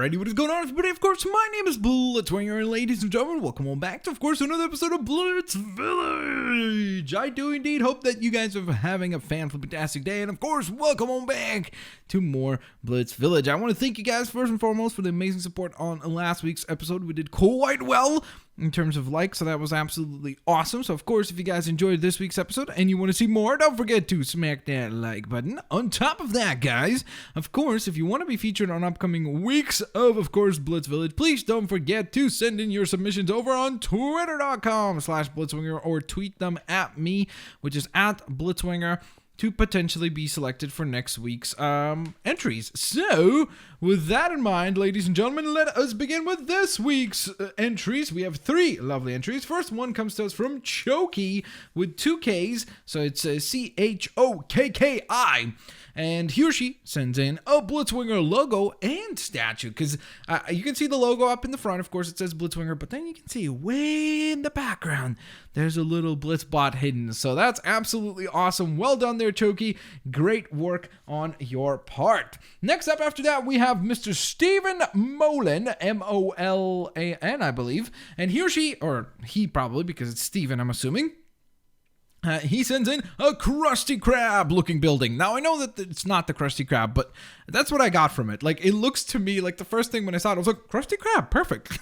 Alrighty, what is going on, everybody? Of course, my name is Blitzwinger, and ladies and gentlemen, welcome on back to, of course, another episode of Blitzvillage. I do indeed hope that you guys are having a fantastic day, and of course, welcome on back to more Blitzvillage. I want to thank you guys first and foremost for the amazing support on last week's episode. We did quite well in terms of likes, so that was absolutely awesome. So of course, if you guys enjoyed this week's episode and you want to see more, don't forget to smack that like button. On top of that, guys, of course, if you want to be featured on upcoming weeks of course, Blitzvillage, please don't forget to send in your submissions over on twitter.com/Blitzwinger or tweet them at me, which is at Blitzwinger, to potentially be selected for next week's entries. So, with that in mind, ladies and gentlemen, let us begin with this week's entries. We have 3 lovely entries. First one comes to us from Choki with 2 Ks, so it's Chokki. And he or she sends in a Blitzwinger logo and statue, because you can see the logo up in the front. Of course, it says Blitzwinger, but then you can see way in the background, there's a little Blitzbot hidden. So that's absolutely awesome. Well done there, Choki. Great work on your part. Next up after that, we have Mr. Stephen Molan, Molan, I believe. And he or she, or he probably, because it's Stephen, I'm assuming. He sends in a Krusty Krab looking building. Now, I know that it's not the Krusty Krab, but that's what I got from it. Like, it looks to me like the first thing when I saw it, I was like, Krusty Krab, perfect.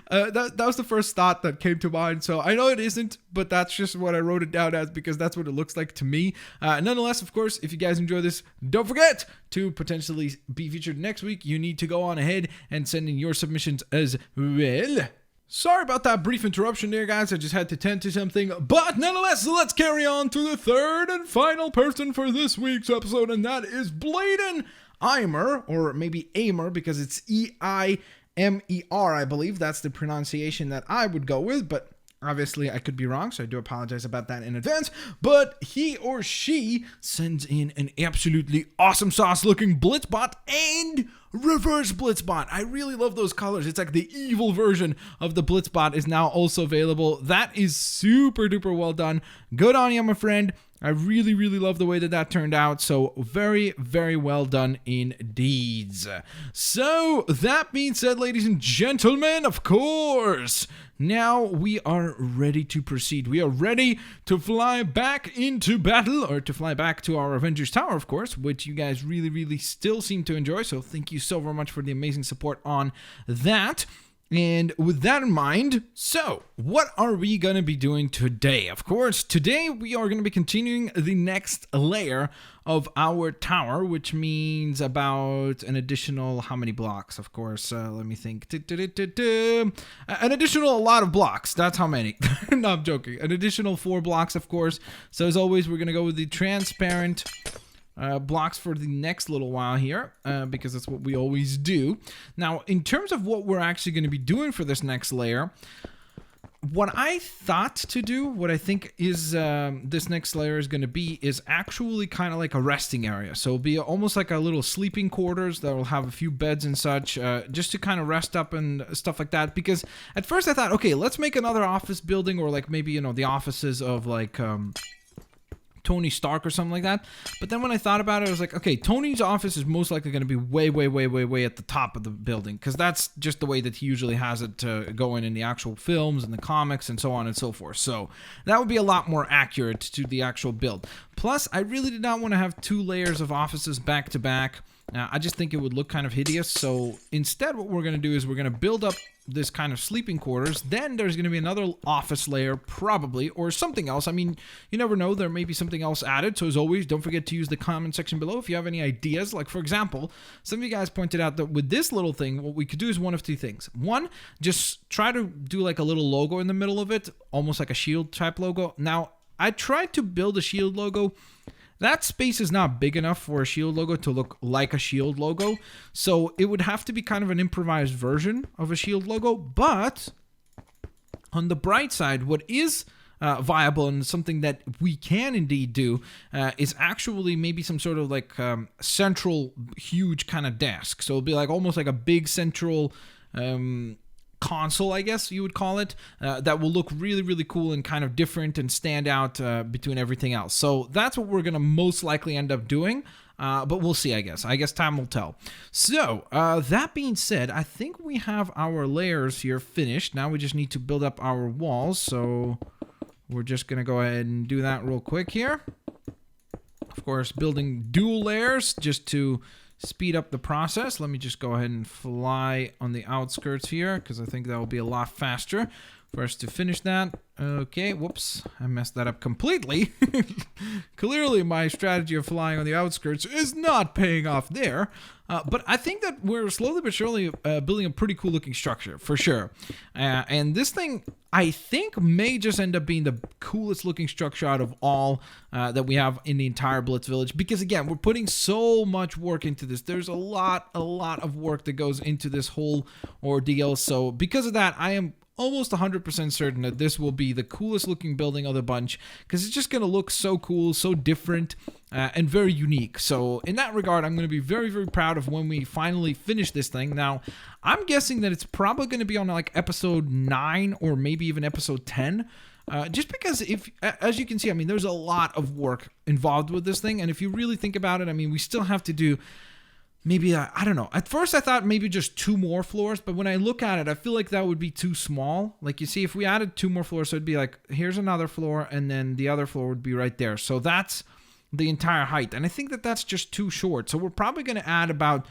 That was the first thought that came to mind. So I know it isn't, but that's just what I wrote it down as, because that's what it looks like to me. Nonetheless, of course, if you guys enjoy this, don't forget to potentially be featured next week. You need to go on ahead and send in your submissions as well. Sorry about that brief interruption there, guys. I just had to tend to something. But nonetheless, let's carry on to the third and final person for this week's episode, and that is Bladen Eimer, or maybe Aimer, because it's E-I-M-E-R, I believe. That's the pronunciation that I would go with, but obviously I could be wrong, so I do apologize about that in advance. But he or she sends in an absolutely awesome sauce looking Blitzbot and reverse Blitzbot. I really love those colors. It's like the evil version of the Blitzbot is now also available. That is super duper well done. Good on you, my friend. I really, really love the way that turned out. So very, very well done indeed. So that being said, ladies and gentlemen, of course, now we are ready to proceed. We are ready to fly back into battle, or to fly back to our Avengers Tower, of course, which you guys really, really still seem to enjoy. So thank you so very much for the amazing support on that. And with that in mind, so what are we going to be doing today? Of course, today we are going to be continuing the next layer of our tower, which means about an additional, how many blocks? Of course, let me think. An additional, a lot of blocks. That's how many. No, I'm joking. An additional 4 blocks, of course. So as always, we're going to go with the transparent blocks for the next little while here, because that's what we always do. Now, in terms of what we're actually going to be doing for this next layer, what I thought to do, what I think is this next layer is going to be, is actually kind of like a resting area. So it'll be almost like a little sleeping quarters that will have a few beds and such, just to kind of rest up and stuff like that. Because at first I thought, okay, let's make another office building, or like maybe, you know, the offices of like Tony Stark or something like that. But then when I thought about it, I was like, okay, Tony's office is most likely going to be way at the top of the building, because that's just the way that he usually has it going in the actual films and the comics and so on and so forth. So that would be a lot more accurate to the actual build. Plus, I really did not want to have 2 layers of offices back to back. I just think it would look kind of hideous. So instead, what we're going to do is we're going to build up this kind of sleeping quarters. Then there's going to be another office layer, probably, or something else. I mean, you never know. There may be something else added. So as always, don't forget to use the comment section below if you have any ideas. Like, for example, some of you guys pointed out that with this little thing, what we could do is one of 2 things. One, just try to do like a little logo in the middle of it, almost like a shield type logo. Now, I tried to build a shield logo. That space is not big enough for a shield logo to look like a shield logo, so it would have to be kind of an improvised version of a shield logo. But on the bright side, what is viable and something that we can indeed do is actually maybe some sort of like central huge kind of desk. So it'll be like almost like a big central console, I guess you would call it, that will look really, really cool and kind of different and stand out between everything else. So that's what we're going to most likely end up doing. But we'll see, I guess. I guess time will tell. So, that being said, I think we have our layers here finished. Now we just need to build up our walls. So, we're just going to go ahead and do that real quick here. Of course, building dual layers just to speed up the process. Let me just go ahead and fly on the outskirts here because I think that will be a lot faster for us to finish that. Okay, whoops, I messed that up completely. Clearly, my strategy of flying on the outskirts is not paying off there. But I think that we're slowly but surely building a pretty cool looking structure, for sure. And this thing, I think, may just end up being the coolest looking structure out of all that we have in the entire Blitzvillage. Because again, we're putting so much work into this. There's a lot of work that goes into this whole ordeal. So because of that, I am almost 100% certain that this will be the coolest looking building of the bunch because it's just going to look so cool, so different, and very unique. So in that regard, I'm going to be very, very proud of when we finally finish this thing. Now, I'm guessing that it's probably going to be on like episode 9 or maybe even episode 10. Just because as you can see, I mean, there's a lot of work involved with this thing. And if you really think about it, I mean, we still have to do maybe, I don't know. At first, I thought maybe just 2 more floors, but when I look at it, I feel like that would be too small. Like, you see, if we added 2 more floors, so it'd be like, here's another floor, and then the other floor would be right there. So that's the entire height, and I think that that's just too short. So we're probably going to add about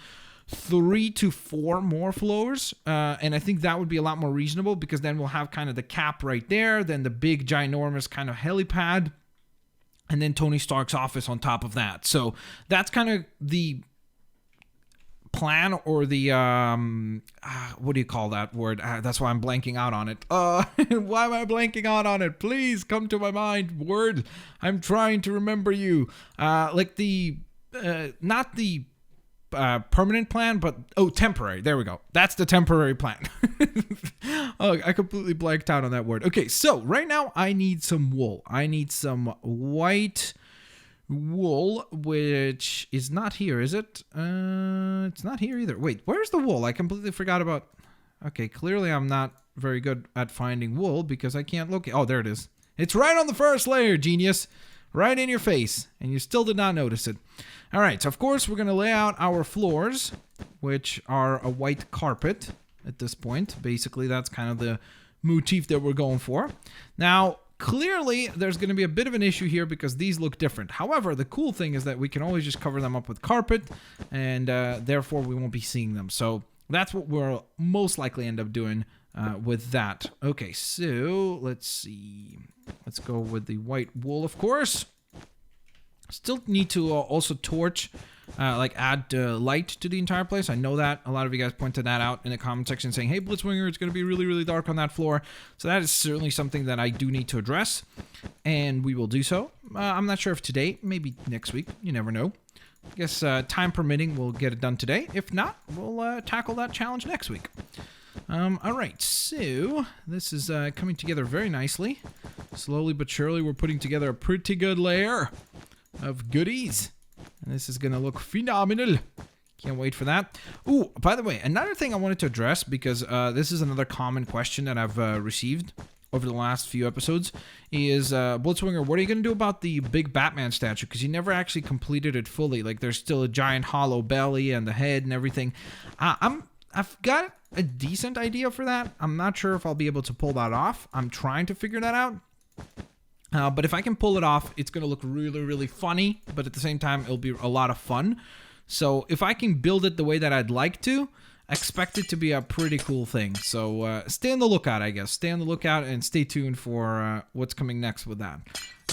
3 to 4 more floors, and I think that would be a lot more reasonable because then we'll have kind of the cap right there, then the big, ginormous kind of helipad, and then Tony Stark's office on top of that. So that's kind of the plan, or the what do you call that word? That's why I'm blanking out on it. Why am I blanking out on it? Please come to my mind. Word, I'm trying to remember you. Like the not the permanent plan, but temporary. There we go. That's the temporary plan. Oh, I completely blanked out on that word. Okay, so right now I need some wool. I need some white wool, which is not here, is it? It's not here either. Wait, where's the wool? I completely forgot about... Okay, clearly I'm not very good at finding wool because I can't locate... Oh, there it is. It's right on the first layer, genius. Right in your face. And you still did not notice it. All right, so of course we're going to lay out our floors, which are a white carpet at this point. Basically, that's kind of the motif that we're going for. Now, clearly, there's going to be a bit of an issue here because these look different. However, the cool thing is that we can always just cover them up with carpet, and therefore we won't be seeing them. So that's what we'll most likely end up doing with that. Okay, so let's see. Let's go with the white wool, of course. Still need to also torch, add light to the entire place. I know that. A lot of you guys pointed that out in the comment section saying, hey, Blitzwinger, it's going to be really, really dark on that floor. So that is certainly something that I do need to address, and we will do so. I'm not sure if today, maybe next week. You never know. I guess time permitting, we'll get it done today. If not, we'll tackle that challenge next week. All right, so this is coming together very nicely. Slowly but surely, we're putting together a pretty good layer of goodies. And this is going to look phenomenal. Can't wait for that. Ooh, by the way, another thing I wanted to address, because this is another common question that I've received over the last few episodes, is Blitzwinger, what are you going to do about the big Batman statue? Because you never actually completed it fully. Like, there's still a giant hollow belly and the head and everything. I've got a decent idea for that. I'm not sure if I'll be able to pull that off. I'm trying to figure that out. But if I can pull it off, it's going to look really, really funny. But at the same time, it'll be a lot of fun. So if I can build it the way that I'd like to, expect it to be a pretty cool thing. So stay on the lookout, I guess. Stay on the lookout and stay tuned for what's coming next with that.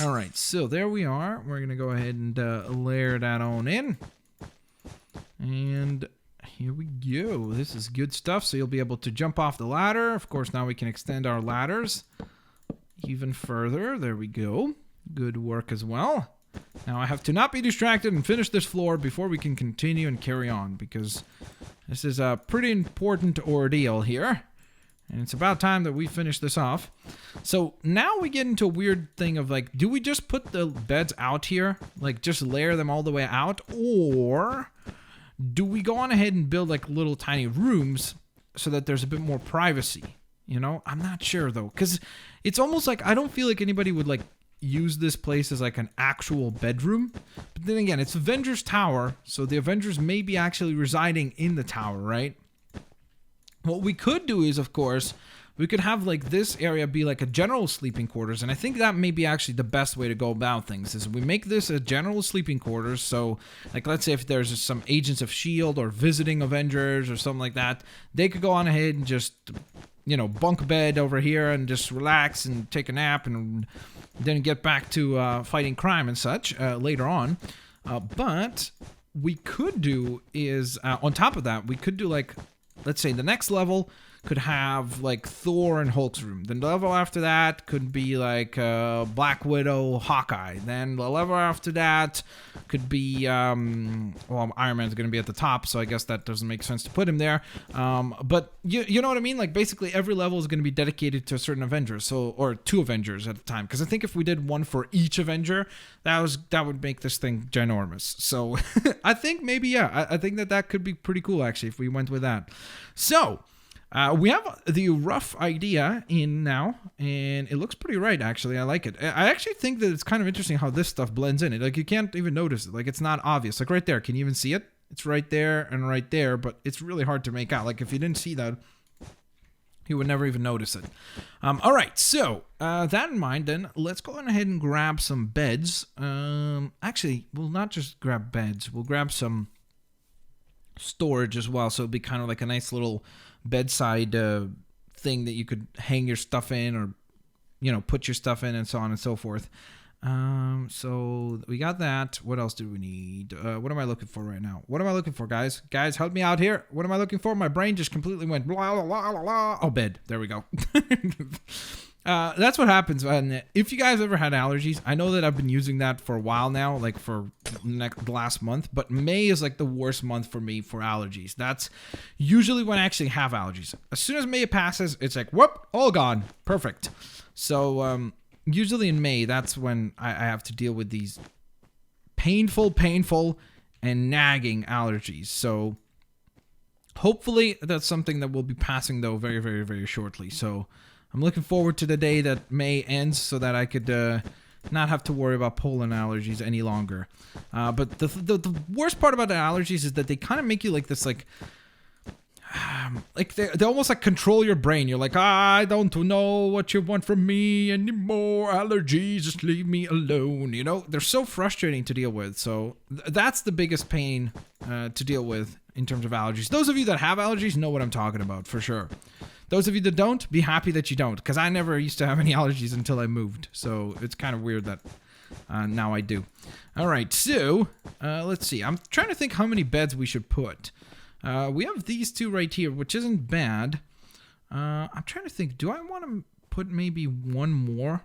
All right, so there we are. We're going to go ahead and layer that on in. And here we go. This is good stuff. So you'll be able to jump off the ladder. Of course, now we can extend our ladders even further. There we go. Good work as well. Now I have to not be distracted and finish this floor before we can continue and carry on, because this is a pretty important ordeal here. And it's about time that we finish this off. So now we get into a weird thing of like, do we just put the beds out here? Like just layer them all the way out? Or do we go on ahead and build like little tiny rooms so that there's a bit more privacy? You know, I'm not sure though, because it's almost like I don't feel like anybody would like use this place as like an actual bedroom. But then again, it's Avengers Tower, so the Avengers may be actually residing in the tower, right? What we could do is, of course, we could have like this area be like a general sleeping quarters, and I think that may be actually the best way to go about things, is we make this a general sleeping quarters. So like, let's say if there's some agents of S.H.I.E.L.D. or visiting Avengers or something like that, they could go on ahead and just, you know, bunk bed over here and just relax and take a nap and then get back to fighting crime and such later on. But we could do is, on top of that, we could do like, let's say the next level could have like Thor and Hulk's room. Then the level after that could be like Black Widow, Hawkeye. Then the level after that could be, well, Iron Man's going to be at the top, so I guess that doesn't make sense to put him there. But you know what I mean? Like basically every level is going to be dedicated to a certain Avenger, so, or 2 Avengers at a time. Because I think if we did one for each Avenger, that would make this thing ginormous. So I think maybe, yeah, I think that could be pretty cool actually if we went with that. So we have the rough idea in now, and it looks pretty right, actually. I like it. I actually think that it's kind of interesting how this stuff blends in. Like, you can't even notice it. Like, it's not obvious. Like, right there. Can you even see it? It's right there and right there, but it's really hard to make out. Like, if you didn't see that, you would never even notice it. All right, so that in mind, then, let's go on ahead and grab some beds. Actually, we'll not just grab beds. We'll grab some storage as well, so it'll be kind of like a nice little bedside thing that you could hang your stuff in, or, you know, put your stuff in, and so on and so forth. So we got that. What else do we need? What am I looking for right now? What am I looking for, guys? Guys, help me out here. What am I looking for? My brain just completely went blah, blah, blah, blah, blah. Oh, bed. There we go. That's what happens. And if you guys ever had allergies, I know that I've been using that for a while now, like for the last month, but May is like the worst month for me for allergies. That's usually when I actually have allergies. As soon as May passes, it's like, whoop, all gone. Perfect. So, usually in May, that's when I have to deal with these painful, and nagging allergies. So hopefully that's something that will be passing, though, very, very, very shortly. So I'm looking forward to the day that May ends so that I could not have to worry about pollen allergies any longer. But the worst part about the allergies is that they kind of make you like this, like they almost like control your brain. You're like, I don't know what you want from me anymore. Allergies, just leave me alone. You know, they're so frustrating to deal with. So that's the biggest pain to deal with in terms of allergies. Those of you that have allergies know what I'm talking about for sure. Those of you that don't, be happy that you don't, because I never used to have any allergies until I moved. So it's kind of weird that now I do. All right, so let's see. I'm trying to think how many beds we should put. We have these 2 right here, which isn't bad. I'm trying to think. Do I want to put maybe one more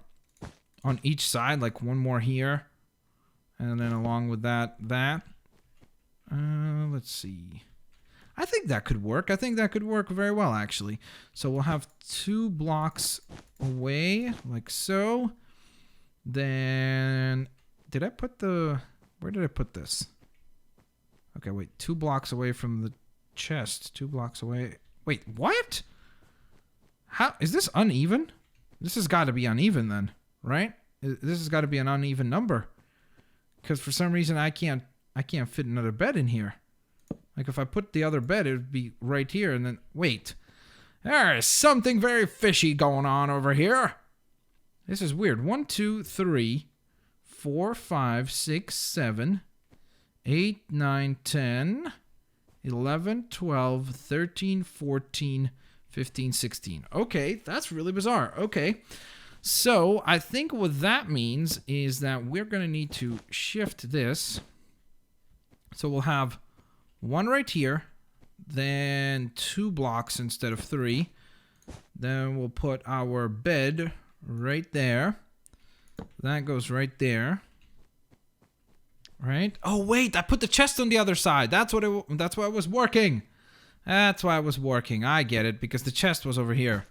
on each side, like one more here, and then along with that. Let's see. I think that could work. I think that could work very well, actually. So we'll have 2 blocks away, like so. Then, did I put where did I put this? Okay, wait, 2 blocks away from the chest. 2 blocks away. Wait, what? How is this uneven? This has got to be uneven then, right? This has got to be an uneven number, because for some reason I can't fit another bed in here. Like if I put the other bed, it would be right here, and then wait, there is something very fishy going on over here. This is weird. 1, 2, 3, 4, 5, 6, 7, 8, 9, 10, 11, 12, 13, 14, 15, 16. Okay, that's really bizarre. Okay, so I think what that means is that we're going to need to shift this. So we'll have 1 right here, then 2 blocks instead of 3. Then we'll put our bed right there. That goes right there. Right? Oh wait, I put the chest on the other side. That's why I was working. That's why I was working. I get it, because the chest was over here.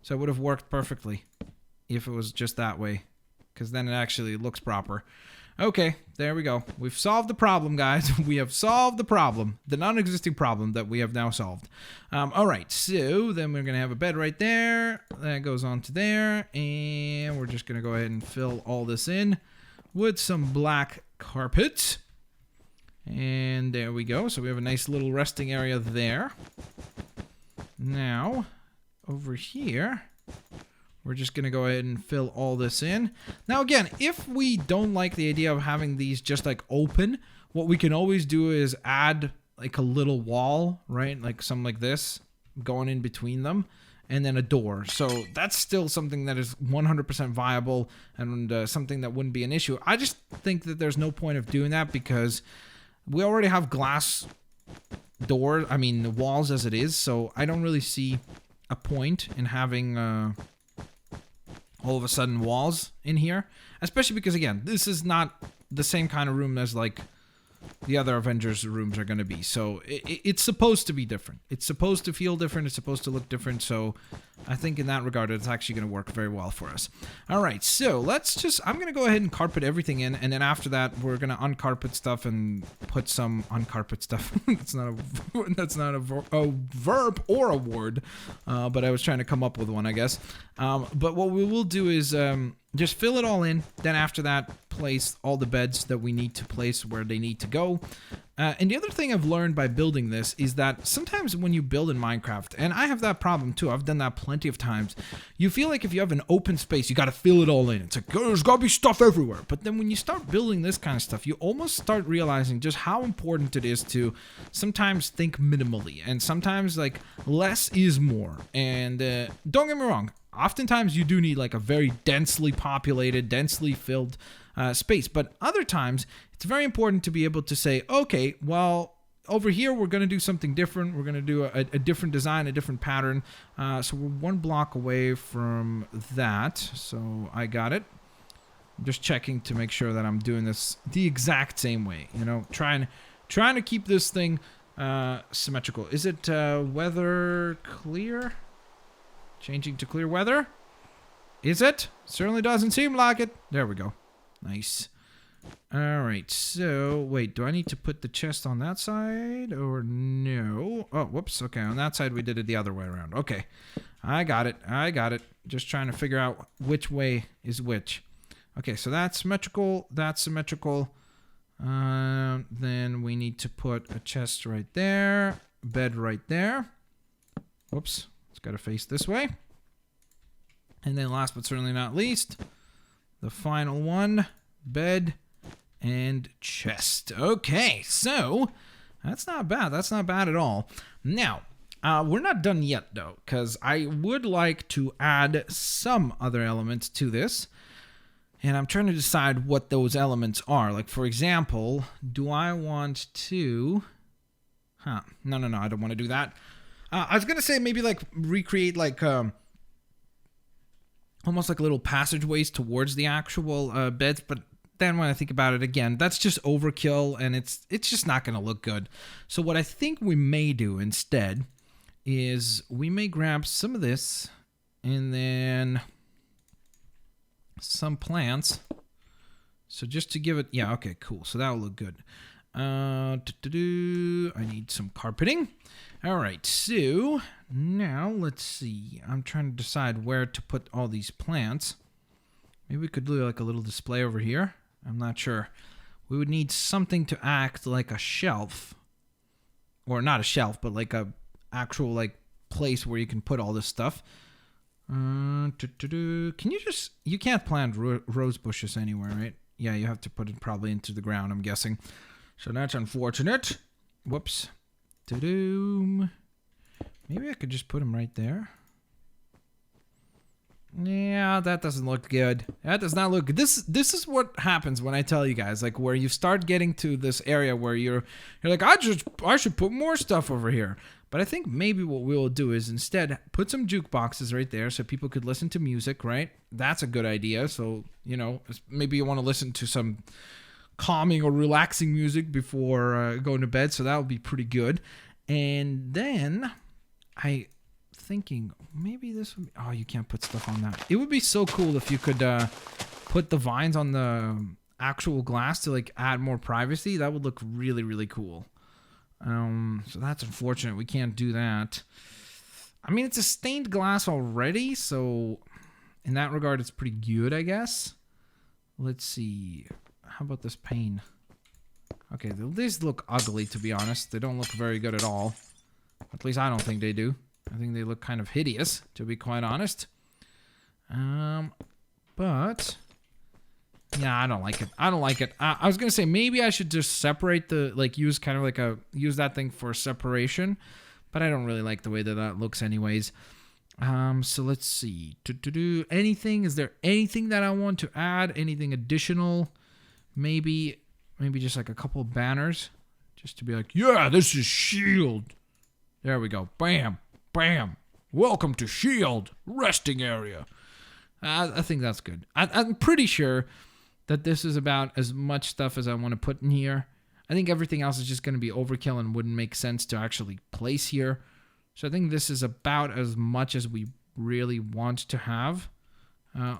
So it would have worked perfectly if it was just that way, because then it actually looks proper. Okay, there we go. We've solved the problem, guys. We have solved the problem. The non-existing problem that we have now solved. All right, so then we're going to have a bed right there. That goes on to there. And we're just going to go ahead and fill all this in with some black carpet. And there we go. So we have a nice little resting area there. Now, over here, we're just going to go ahead and fill all this in. Now, again, if we don't like the idea of having these just like open, what we can always do is add like a little wall, right? Like something like this going in between them, and then a door. So that's still something that is 100% viable and something that wouldn't be an issue. I just think that there's no point of doing that because we already have glass doors, I mean, the walls as it is. So I don't really see a point in having all of a sudden walls in here, especially because, again, this is not the same kind of room as like the other Avengers rooms are going to be. So it's supposed to be different. It's supposed to feel different. It's supposed to look different. So I think in that regard, it's actually going to work very well for us. All right, so I'm going to go ahead and carpet everything in. And then after that, we're going to uncarpet stuff and put some uncarpet stuff. That's not a verb or a word, but I was trying to come up with one, I guess. But what we will do is just fill it all in. Then after that, place all the beds that we need to place where they need to go. And the other thing I've learned by building this is that sometimes when you build in Minecraft, and I have that problem too, I've done that plenty of times, you feel like if you have an open space, you got to fill it all in. It's like, there's got to be stuff everywhere. But then when you start building this kind of stuff, you almost start realizing just how important it is to sometimes think minimally. And sometimes like less is more. And don't get me wrong, oftentimes you do need like a very densely populated, densely filled space. But other times, it's very important to be able to say, okay, well, over here, we're going to do something different. We're going to do a different design, a different pattern. So we're one block away from that. So I got it. I'm just checking to make sure that I'm doing this the exact same way. You know, trying to keep this thing symmetrical. Is it weather clear? Changing to clear weather? Is it? Certainly doesn't seem like it. There we go. Nice. All right, so wait, do I need to put the chest on that side or no? Oh, whoops. Okay, on that side we did it the other way around. Okay, I got it. Just trying to figure out which way is which. Okay, so that's symmetrical. That's symmetrical. Then we need to put a chest right there, bed right there. Whoops, it's got to face this way. And then last but certainly not least, the final one, bed and chest. Okay, so that's not bad. That's not bad at all. Now, we're not done yet, though, because I would like to add some other elements to this. And I'm trying to decide what those elements are. Like, for example, do I want to... No, I don't want to do that. I was going to say maybe, like, recreate, like... almost like little passageways towards the actual beds, but then when I think about it again, that's just overkill, and it's just not going to look good. So what I think we may do instead is we may grab some of this and then some plants. So just to give it, yeah, okay, cool. So that'll look good. I need some carpeting. All right, so now let's see. I'm trying to decide where to put all these plants. Maybe we could do like a little display over here. I'm not sure. We would need something to act like a shelf. Or not a shelf, but like a actual like place where you can put all this stuff. Can you just... You can't plant rose bushes anywhere, right? Yeah, you have to put it probably into the ground, I'm guessing. So that's unfortunate. Whoops. Maybe I could just put them right there. Yeah, that doesn't look good. That does not look good. This is what happens when I tell you guys, like where you start getting to this area where you're like, I should put more stuff over here. But I think maybe what we'll do is instead put some jukeboxes right there so people could listen to music, right? That's a good idea. So, you know, maybe you want to listen to some calming or relaxing music before going to bed. So that would be pretty good. And then thinking maybe this would be, oh, you can't put stuff on that. It would be so cool if you could put the vines on the actual glass to like add more privacy, that would look really, really cool. So that's unfortunate. We can't do that. I mean, it's a stained glass already, so in that regard, it's pretty good, I guess. Let's see. How about this pane? Okay, these look ugly, to be honest. They don't look very good at all. At least I don't think they do. I think they look kind of hideous, to be quite honest. But yeah, I don't like it. I don't like it. I was gonna say maybe I should just separate the, like, use kind of like use that thing for separation, but I don't really like the way that that looks anyways. So let's see. Anything? Is there anything that I want to add? Anything additional? Maybe just like a couple of banners, just to be like, yeah, this is S.H.I.E.L.D. There we go. Bam, bam. Welcome to S.H.I.E.L.D. resting area. I think that's good. I'm pretty sure that this is about as much stuff as I want to put in here. I think everything else is just going to be overkill and wouldn't make sense to actually place here. So I think this is about as much as we really want to have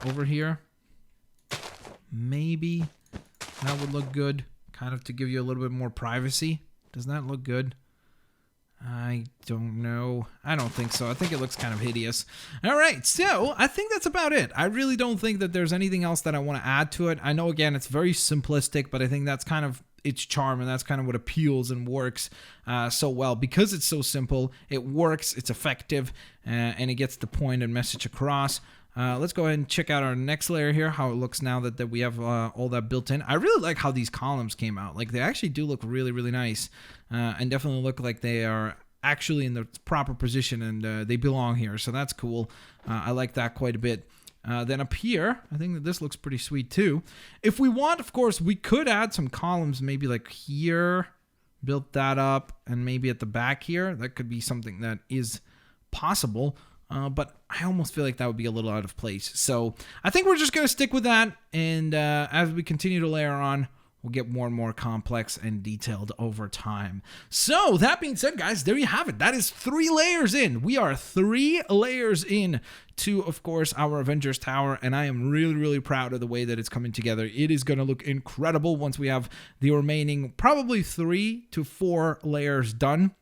over here. Maybe that would look good, kind of to give you a little bit more privacy. Does that look good? I don't know. I don't think so. I think it looks kind of hideous. All right, so I think that's about it. I really don't think that there's anything else that I want to add to it. I know, again, it's very simplistic, but I think that's kind of its charm, and that's kind of what appeals and works so well. Because it's so simple, it works, it's effective, and it gets the point and message across. Let's go ahead and check out our next layer here, how it looks now that we have all that built in. I really like how these columns came out. Like, they actually do look really, really nice, and definitely look like they are actually in the proper position, and they belong here, so that's cool. I like that quite a bit. Then up here, I think that this looks pretty sweet too. If we want, of course, we could add some columns, maybe like here, build that up, and maybe at the back here. That could be something that is possible. But I almost feel like that would be a little out of place. So I think we're just going to stick with that. And as we continue to layer on, we'll get more and more complex and detailed over time. So that being said, guys, there you have it. That is 3 layers in. We are 3 layers in to, of course, our Avengers Tower. And I am really, really proud of the way that it's coming together. It is going to look incredible once we have the remaining probably 3 to 4 layers done.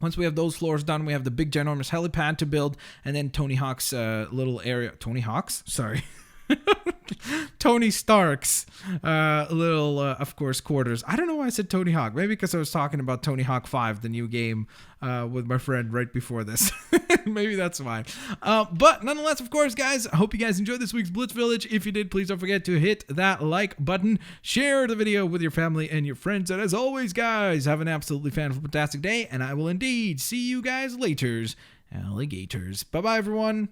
Once we have those floors done, we have the big ginormous helipad to build, and then Tony Hawk's little area. Tony Hawk's? Sorry. Tony Stark's little, of course, quarters. I don't know why I said Tony Hawk. Maybe because I was talking about Tony Hawk 5, the new game, with my friend right before this. Maybe that's why. But nonetheless, of course, guys, I hope you guys enjoyed this week's Blitzvillage. If you did, please don't forget to hit that like button. Share the video with your family and your friends. And as always, guys, have an absolutely fantastic day. And I will indeed see you guys later, alligators. Bye-bye, everyone.